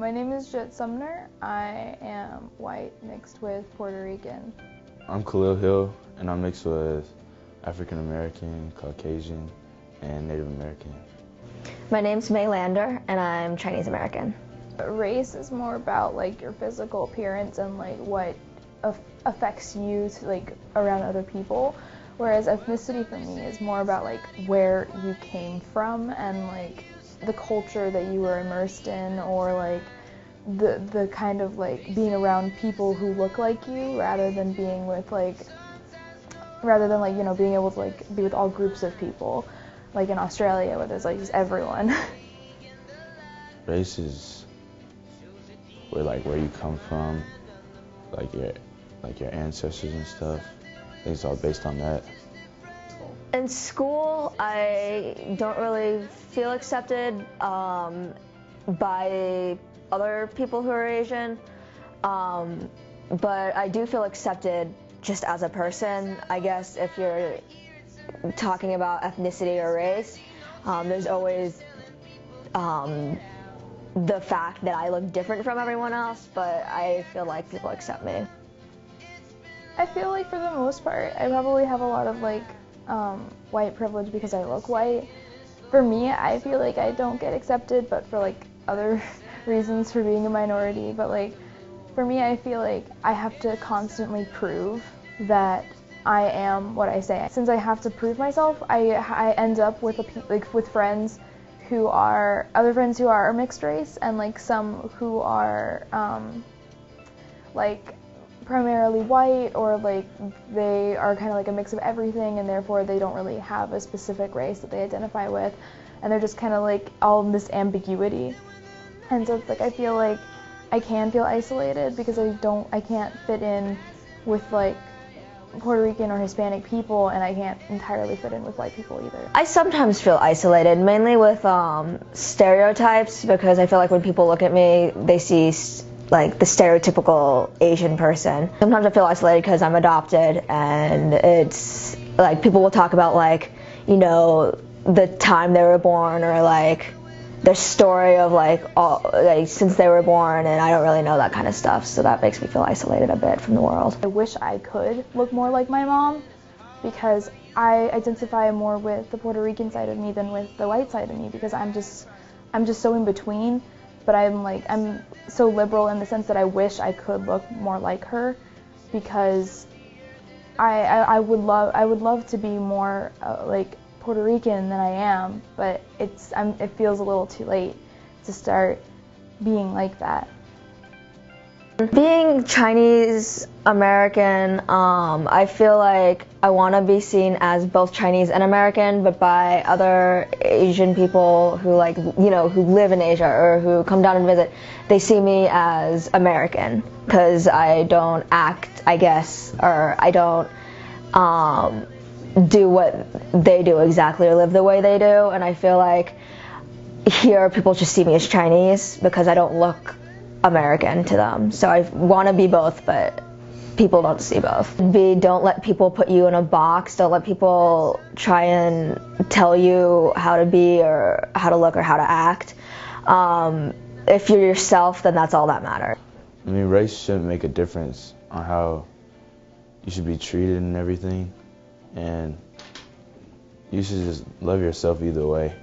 My name is Jet Sumner. I am white mixed with Puerto Rican. I'm Khalil Hill, and I'm mixed with African American, Caucasian, and Native American. My name's May Lander, and I'm Chinese American. Race is more about like your physical appearance and like what affects you to, like around other people, whereas ethnicity for me is more about like where you came from and like the culture that you were immersed in, or like the kind of like being around people who look like you rather than being with like you know, being able to like be with all groups of people like in Australia where there's like just everyone. Race is where you come from, like your ancestors and stuff. I think it's all based on that. In school, I don't really feel accepted by other people who are Asian, but I do feel accepted just as a person. I guess if you're talking about ethnicity or race, there's always the fact that I look different from everyone else, but I feel like people accept me. I feel like for the most part, I probably have a lot of like white privilege because I look white. For me, I feel like I don't get accepted, but for like other reasons for being a minority. But like for me, I feel like I have to constantly prove that I am what I say. Since I have to prove myself, I end up with with friends who are other friends who are mixed race, and like some who are like primarily white, or like they are kind of like a mix of everything, and therefore they don't really have a specific race that they identify with, and they're just kind of like all in this ambiguity. And so it's like I feel like I can feel isolated because I can't fit in with like Puerto Rican or Hispanic people, and I can't entirely fit in with white people either. I sometimes feel isolated, mainly with stereotypes, because I feel like when people look at me, they see like the stereotypical Asian person. Sometimes I feel isolated because I'm adopted, and it's like people will talk about like, you know, the time they were born, or like their story of like all like since they were born, and I don't really know that kind of stuff, so that makes me feel isolated a bit from the world. I wish I could look more like my mom, because I identify more with the Puerto Rican side of me than with the white side of me, because I'm just so in between. But I'm so liberal in the sense that I wish I could look more like her, because I would love to be more like Puerto Rican than I am, but it feels a little too late to start being like that. Being Chinese American, I feel like I want to be seen as both Chinese and American, but by other Asian people who like, you know, who live in Asia or who come down and visit, they see me as American because I don't act, I guess, or I don't do what they do exactly or live the way they do, and I feel like here people just see me as Chinese because I don't look American to them. So I want to be both, but people don't see both. Don't let people put you in a box. Don't let people try and tell you how to be or how to look or how to act. If you're yourself, then that's all that matters. I mean, race shouldn't make a difference on how you should be treated and everything, and you should just love yourself either way.